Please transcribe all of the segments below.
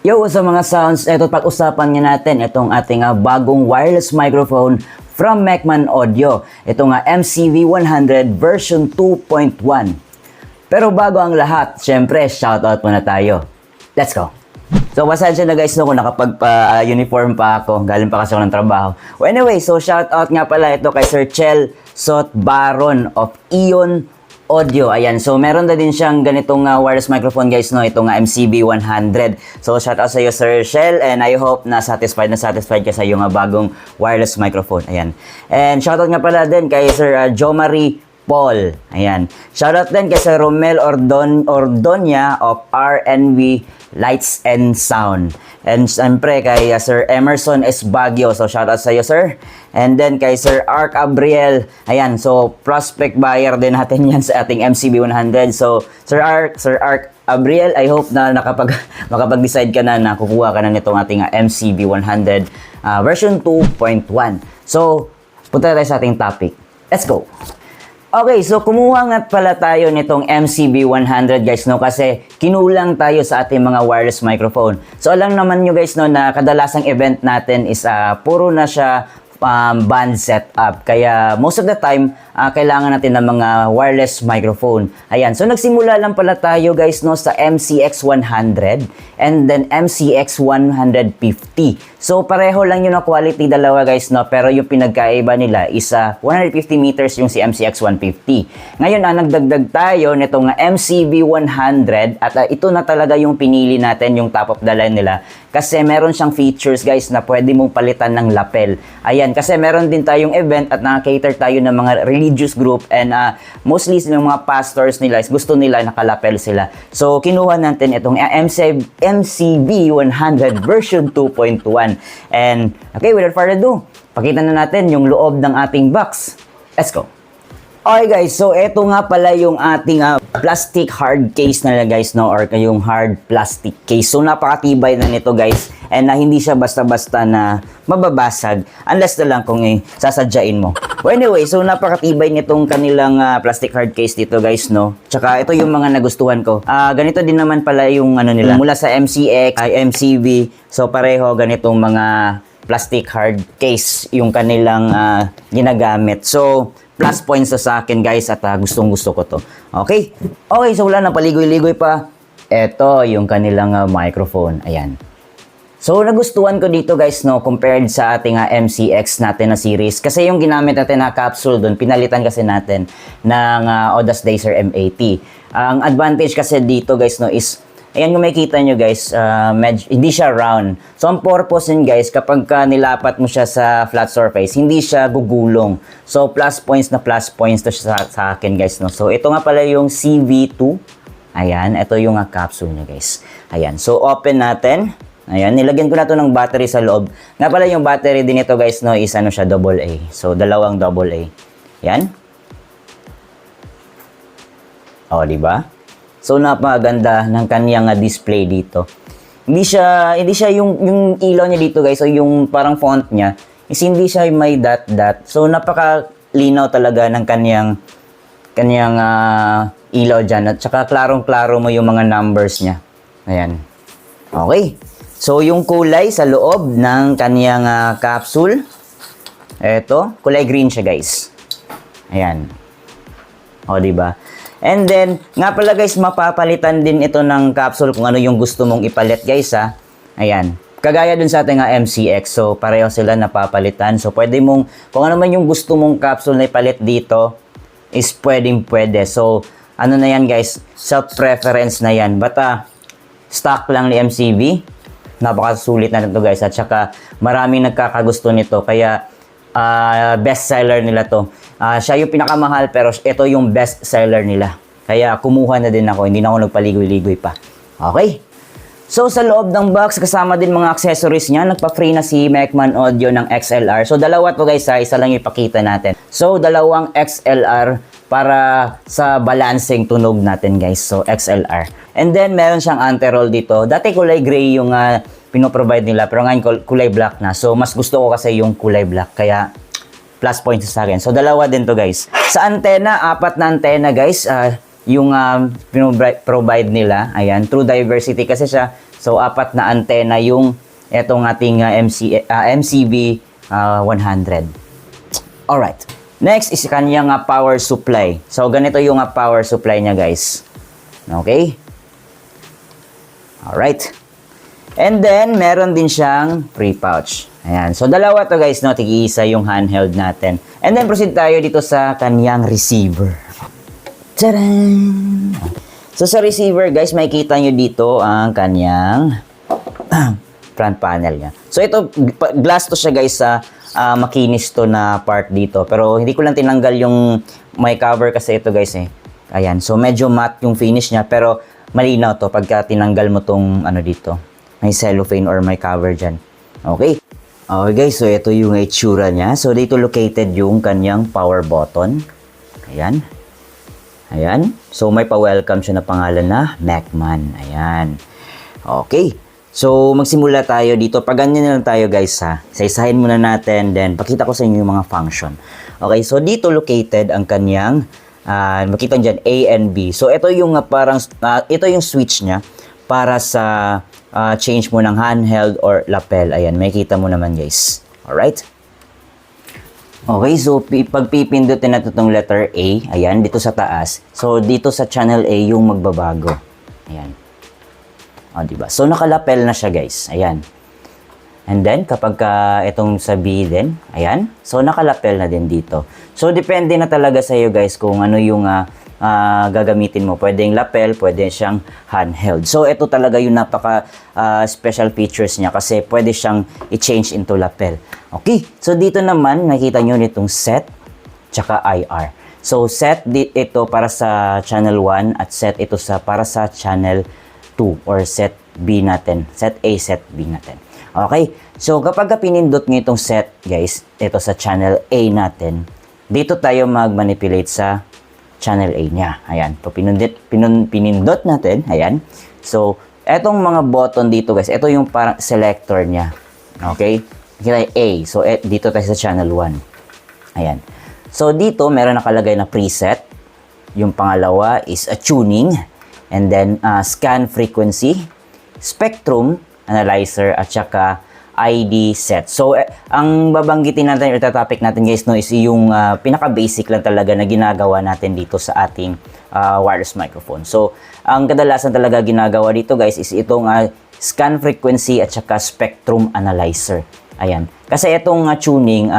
Yo, sa mga sounds, ito pag-usapan nga natin itong ating bagong wireless microphone from Mecman Audio. Ito nga MCV100 version 2.1. Pero bago ang lahat, syempre, shoutout muna tayo. Let's go! So, pasensya na guys no, kung nakapag-uniform pa ako. Galing pa kasi ako ng trabaho. Well, anyway, so shoutout nga pala ito kay Sir Chel Sot Baron of Ion Audio. Ayan. So, meron na din siyang ganitong wireless microphone guys, no? Itong MCV100. So, shout out sa iyo, Sir Shell. And I hope na satisfied ka sa iyong bagong wireless microphone. Ayan. And shout out nga pala din kay Sir Jomari Paul. Ayan. Shout out din kay Sir Romel Ordonia of RNV Lights and Sound. And siyempre kay Sir Emerson S. Baguio. So, shout out sa iyo, sir. And then kay Sir Ark Abriel. Ayan. So, prospect buyer din natin yan sa ating MCV100. So, Sir Ark Abriel, I hope na makapag-decide ka na kukuha ka na nitong ating MCV100 version 2.1. So, punta tayo sa ating topic. Let's go! Okay, so kumuha nga pala tayo nitong MCV100 guys, no, kasi kinulang tayo sa ating mga wireless microphone. So alam naman nyo guys, no, na kadalasang event natin is puro na siya band setup. Kaya most of the time, kailangan natin ng mga wireless microphone. Ayan, so nagsimula lang pala tayo guys, no, sa MCX100 and then MCX150. So pareho lang yun ang quality dalawa guys, no, pero yung pinagkaiba nila is 150 meters yung si MCX150. Ngayon nagdagdag tayo nitong MCV100 at ito na talaga yung pinili natin, yung top of the line nila, kasi meron siyang features guys na pwede mong palitan ng lapel. Ayan, kasi meron din tayong event at naka-cater tayo ng mga religious group and mostly yung mga pastors nila is gusto nila nakalapel sila. So kinuha natin itong MCV100 version 2.1. And okay, without further ado, pakita na natin yung loob ng ating box. Let's go! Okay guys, so eto nga pala yung ating plastic hard case na guys, no, or yung hard plastic case. So napakatibay na nito guys, and hindi siya basta-basta na mababasag unless na lang kung sasadyain mo. Well, anyway, so napakatibay nitong kanilang plastic hard case dito guys, no. Tsaka ito yung mga nagustuhan ko. Ganito din naman pala yung ano nila mula sa MCX, MCV. So pareho ganitong mga plastic hard case yung kanilang ginagamit. So plus points sa akin guys at gustong-gusto ko to. Okay? Okay, so wala na paligoy-ligoy pa. Ito yung kanilang microphone. Ayan. So nagustuhan ko dito guys, no, compared sa ating MCX natin na series. Kasi yung ginamit natin na capsule doon, pinalitan kasi natin ng Audacizer M80. Ang advantage kasi dito guys, no, is ayan, kung makikita nyo guys, hindi siya round. So, ang purpose yun guys, kapag nilapat mo siya sa flat surface, hindi siya gugulong. So, plus points to siya sa akin guys, no. So, ito nga pala yung CV2. Ayan, ito yung capsule niya guys. Ayan, so open natin. Ayan, nilagyan ko na to ng battery sa loob. Nga pala yung battery din ito guys, no, is ano siya, AA. So, dalawang AA. Ayan. O, diba? So napakaganda ng kaniyang display dito. Hindi siya yung ilaw niya dito guys, so yung parang font niya is hindi siya may dot. So napakalinaw talaga ng kaniyang ilaw diyan, at saka klarong-klaro mo yung mga numbers niya. Ayan. Okay. So yung kulay sa loob ng kaniyang capsule, eto, kulay green siya guys. Ayan. O, diba? And then, nga pala guys, mapapalitan din ito ng capsule kung ano yung gusto mong ipalit guys, ha. Ayan. Kagaya dun sa ating MCX. So, pareho sila napapalitan. So, pwede mong, kung ano man yung gusto mong capsule na ipalit dito, is pwede. So, ano na yan guys, self-preference na yan. But, stock lang ni MCV. Napakasulit na ito guys. At saka, maraming nagkakagusto nito. Kaya, best seller nila to. Siya yung pinakamahal pero ito yung best seller nila. Kaya kumuha na din ako, hindi na ako nagpaligoy-ligoy pa. Okay. So sa loob ng box, kasama din mga accessories niya. Nagpa-free na si Mecman Audio ng XLR. So dalawa to guys, isa lang yung ipakita natin. So dalawang XLR para sa balancing tunog natin guys. So XLR. And then meron siyang anti-roll dito. Dati kulay gray yung pinoprovide nila, pero ngayon kulay black na. So mas gusto ko kasi yung kulay black. Kaya plus points sa akin. So, dalawa din to guys. Sa antena, 4 na antena guys, yung provide nila. Ayan, True Diversity kasi siya. So, 4 na antena yung itong ating MCV 100. Alright. Next is kanyang power supply. So, ganito yung power supply niya, guys. Okay? Alright. And then, meron din siyang free pouch. Ayan. So, dalawa to guys, no? Tig-isa yung handheld natin. And then, proceed tayo dito sa kanyang receiver. Tcharan! So, sa receiver, guys, makikita nyo dito ang kanyang front panel niya. So, ito, glass to siya, guys, sa makinis to na part dito. Pero, hindi ko lang tinanggal yung may cover kasi ito, guys, eh. Ayan. So, medyo matte yung finish niya. Pero, malinaw to pagka tinanggal mo tong ano dito. May cellophane or may cover dyan. Okay. Okay, guys. So, ito yung itsura niya. So, dito located yung kanyang power button. Ayan. Ayan. So, may pa-welcome siya na pangalan na Mecman. Ayan. Okay. So, magsimula tayo dito. Pag ganyan na lang tayo, guys, ha. Isa-isahin muna natin. Then, pakita ko sa inyo yung mga function. Okay. So, dito located ang kanyang makita dyan, A and B. So, ito yung parang, ito yung switch niya para sa change mo ng handheld or lapel. Ayan. Makikita mo naman, guys. Alright. Okay, so pag pipindutin natin itong letter A, ayan, dito sa taas. So, dito sa channel A yung magbabago. Ayan. O, diba? So, nakalapel na siya, guys. Ayan. And then, kapag itong sa B din, ayan. So, nakalapel na din dito. So, depende na talaga sa iyo, guys, kung ano yung gagamitin mo. Pwedeng lapel, pwede siyang handheld. So, ito talaga yung napaka special features niya kasi pwede siyang i-change into lapel. Okay, so dito naman, nakikita nyo nitong set, tsaka IR. So, set ito para sa channel 1 at set ito para sa channel 2 or set B natin. Set A, set B natin. Okay, so kapag pinindot nyo itong set, guys, ito sa channel A natin, dito tayo mag-manipulate sa channel A niya. Ayan, pinindot natin, ayan. So, etong mga button dito, guys, ito yung parang selector niya. Okay? Kita A. So, dito tayo sa channel 1. Ayan. So, dito, meron nakalagay na preset. Yung pangalawa is a tuning. And then, scan frequency, spectrum, analyzer, at saka ID set. So, ang babanggitin natin, or topic natin, guys, no, is yung pinaka-basic lang talaga na ginagawa natin dito sa ating wireless microphone. So, ang kadalasan talaga ginagawa dito, guys, is itong scan frequency at saka spectrum analyzer. Ayan. Kasi itong tuning,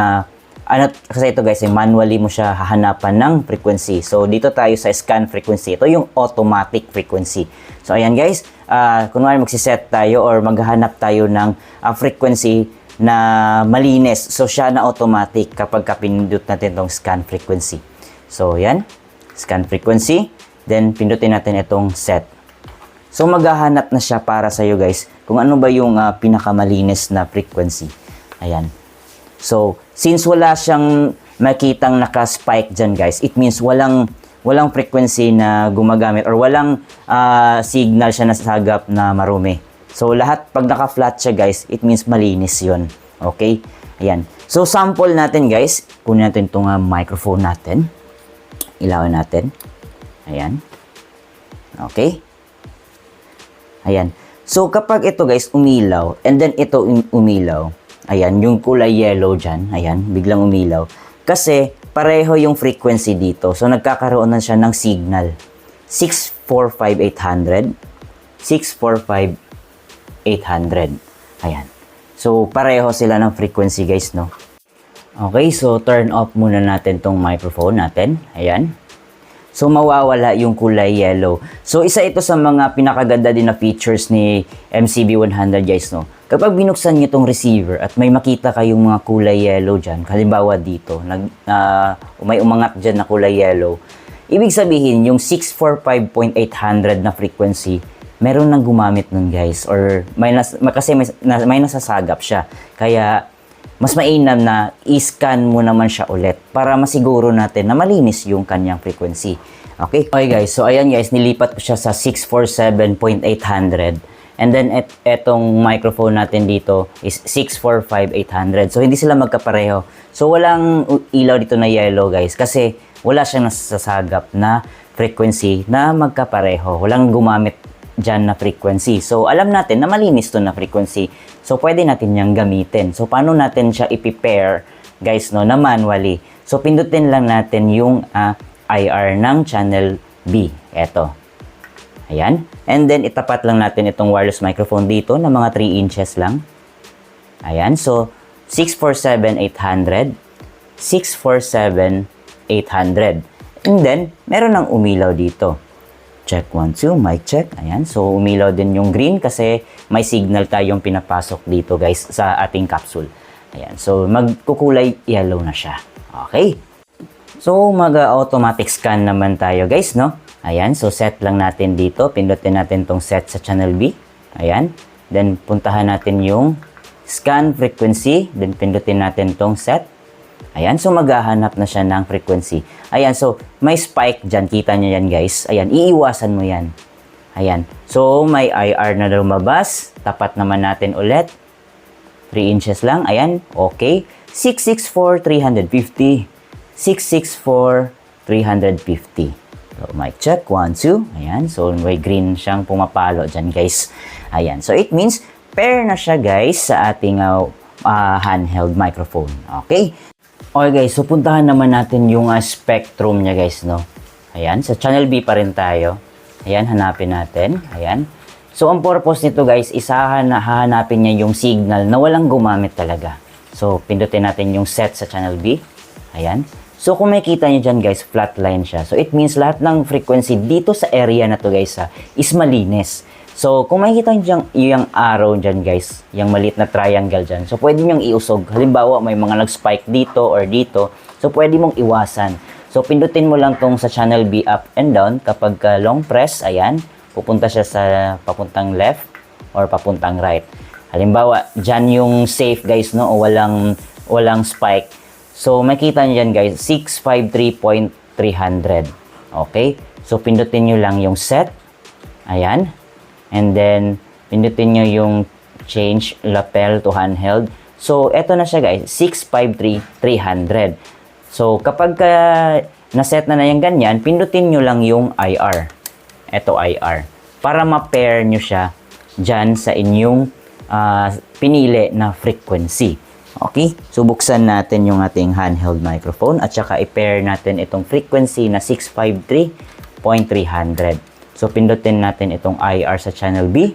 kasi ito, guys, manually mo siya hahanapan ng frequency. So, dito tayo sa scan frequency. Ito yung automatic frequency. So, ayan, guys. Kunwari magsiset tayo or maghahanap tayo ng frequency na malinis. So, siya na automatic kapag pinindot natin itong scan frequency. So, yan. Scan frequency. Then, pindutin natin itong set. So, maghahanap na siya para sa iyo, guys, kung ano ba yung pinakamalinis na frequency. Ayan. So, since wala siyang makitang naka-spike dyan, guys, it means walang frequency na gumagamit or walang signal siya na sagap na marumi. So, lahat, pag naka-flat siya, guys, it means malinis yon. Okay? Ayan. So, sample natin, guys. Kunin natin itong microphone natin. Ilawin natin. Ayan. Okay? Ayan. So, kapag ito, guys, umilaw, and then ito umilaw, ayan, yung kulay yellow dyan, ayan, biglang umilaw. Kasi, pareho yung frequency dito. So, nagkakaroon na siya ng signal. 645,800. 645,800. Ayan. So, pareho sila ng frequency, guys, no? Okay, so, turn off muna natin tong microphone natin. Ayan. So, mawawala yung kulay yellow. So, isa ito sa mga pinakaganda din na features ni MCV100, guys, no? Kapag binuksan nyo itong receiver at may makita kayong mga kulay yellow dyan, halimbawa dito, may umangat dyan na kulay yellow, ibig sabihin, yung 645,800 na frequency, meron nang gumamit nun, guys. Or, kasi may nasasagap siya. Kaya, mas mainam na i-scan mo naman siya ulit para masiguro natin na malinis yung kanyang frequency. Okay? Okay, guys. So, ayan, guys. Nilipat ko siya sa 647,800. And then, etong microphone natin dito is 645,800. So, hindi sila magkapareho. So, walang ilaw dito na yellow, guys. Kasi, wala siyang nasasagap na frequency na magkapareho. Walang gumamit dyan na frequency. So, alam natin na malinis to na frequency. So, pwede natin niyang gamitin. So, paano natin siya i-pair, guys, no, na manually? So, pindutin lang natin yung IR ng channel B. Eto. Ayan. And then, itapat lang natin itong wireless microphone dito na mga 3 inches lang. Ayan. So, 647-800. 647-800. And then, meron ng umilaw dito. Check 1, 2, mic check. Ayan. So, umilaw din yung green kasi may signal tayong pinapasok dito, guys, sa ating capsule. Ayan. So, magkukulay yellow na siya. Okay. So, mag-automatic scan naman tayo, guys, no? Ayan. So, set lang natin dito. Pindutin natin tong set sa channel B. Ayan. Then, puntahan natin yung scan frequency. Then, pindutin natin tong set. Ayan, so maghahanap na siya ng frequency. Ayan, so may spike dyan. Kita nyo yan, guys. Ayan, iiwasan mo yan. Ayan, so may IR na lumabas. Tapat naman natin ulit. 3 inches lang. Ayan, okay. 664-350. 664-350. So, mic check. 1, 2. Ayan, so may green siyang pumapalo dyan, guys. Ayan, so it means pair na siya, guys, sa ating handheld microphone. Okay. Okay guys, so puntahan naman natin yung spectrum niya, guys, no? Ayan, sa channel B pa rin tayo. Ayan, hanapin natin. Ayan. So, ang purpose nito, guys, hahanapin niya yung signal na walang gumamit talaga. So, pindutin natin yung set sa channel B. Ayan. So, kung makikita niyo dyan, guys, flat line siya. So, it means lahat ng frequency dito sa area na to, guys, is malinis. So, kung makikita nyo yung arrow dyan, guys, yung maliit na triangle dyan, so pwede nyong iusog. Halimbawa, may mga nag-spike dito or dito, so pwede mong iwasan. So, pindutin mo lang tong sa channel B up and down. Kapag long press, ayan, pupunta siya sa papuntang left or papuntang right. Halimbawa, dyan yung safe, guys, no, o walang spike. So, makikita nyo dyan, guys, 653.300. Okay? So, pindutin nyo lang yung set. Ayan. And then, pindutin nyo yung change lapel to handheld. So, eto na siya, guys. 653,300. So, kapag naset na yung ganyan, pindutin nyo lang yung IR. Eto, IR. Para ma-pair nyo siya dyan sa inyong pinili na frequency. Okay? So, buksan natin yung ating handheld microphone at saka i-pair natin itong frequency na 653.300. So, pindutin natin itong IR sa channel B.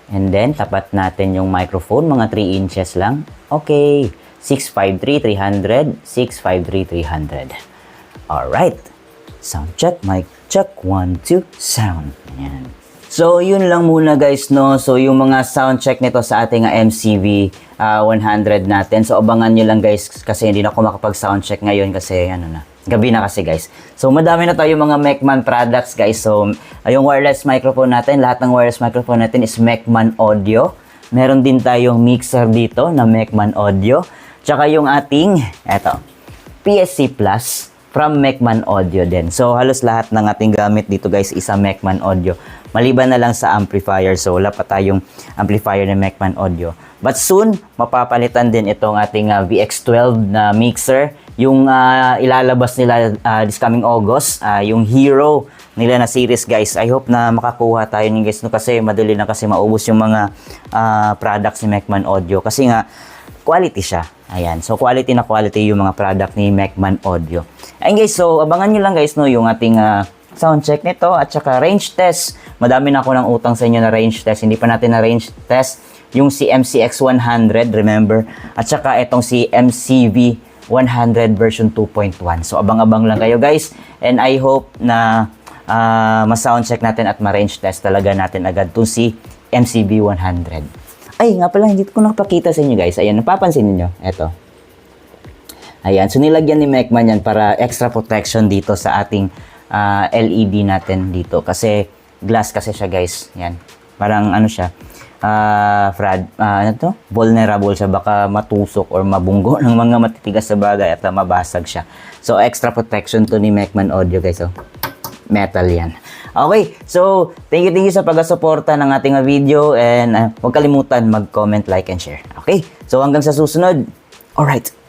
And then, tapat natin yung microphone. Mga 3 inches lang. Okay. 653,300. 653,300. Alright. Sound check. Mic check. 1, 2. Sound. Ayan. So, yun lang muna, guys, no? So, yung mga sound check nito sa ating MCV 100 natin. So, abangan nyo lang, guys, kasi hindi na ako makapag-sound check ngayon kasi, ano na, gabi na kasi, guys. So, madami na tayo mga Mecman products, guys. So, yung wireless microphone natin, lahat ng wireless microphone natin is Mecman Audio. Meron din tayong mixer dito na Mecman Audio. Tsaka yung ating, eto, PSC Plus from Mecman Audio din. So, halos lahat ng ating gamit dito, guys, isa Mecman Audio. Maliban na lang sa amplifier. So, wala pa tayong amplifier ng Mecman Audio. But soon, mapapalitan din itong ating VX12 na mixer. Yung ilalabas nila this coming August, yung Hero nila na series, guys. I hope na makakuha tayo ng, guys, no, kasi madali na kasi maubos yung mga products ni Mecman Audio. Kasi nga, quality siya. Ayan. So, quality na quality yung mga product ni Mecman Audio. Ayun, guys. So, abangan nyo lang, guys, no, yung ating sound check nito at saka range test. Madami na ako ng utang sa inyo na range test. Hindi pa natin na range test yung si MCX100, remember? At saka itong si MCV 100 version 2.1. So, abang-abang lang kayo, guys. And I hope na ma-sound check natin at ma-range test talaga natin agad itong si MCV 100. Ay, nga pala, hindi ko nakapakita sa inyo, guys. Ayan, napapansin niyo ito. Ayan, so nilagyan ni Mecman yan para extra protection dito sa ating LED natin dito. Kasi glass kasi siya, guys. Yan. Parang ano siya, vulnerable siya, baka matusok or mabunggo ng mga matitigas sa bagay at mabasag siya. So, extra protection to ni Mecman Audio, guys. So, metal yan. Okay, so, thank you sa pag-suporta ng ating video and huwag kalimutan mag-comment, like, and share. Okay, so hanggang sa susunod. Alright.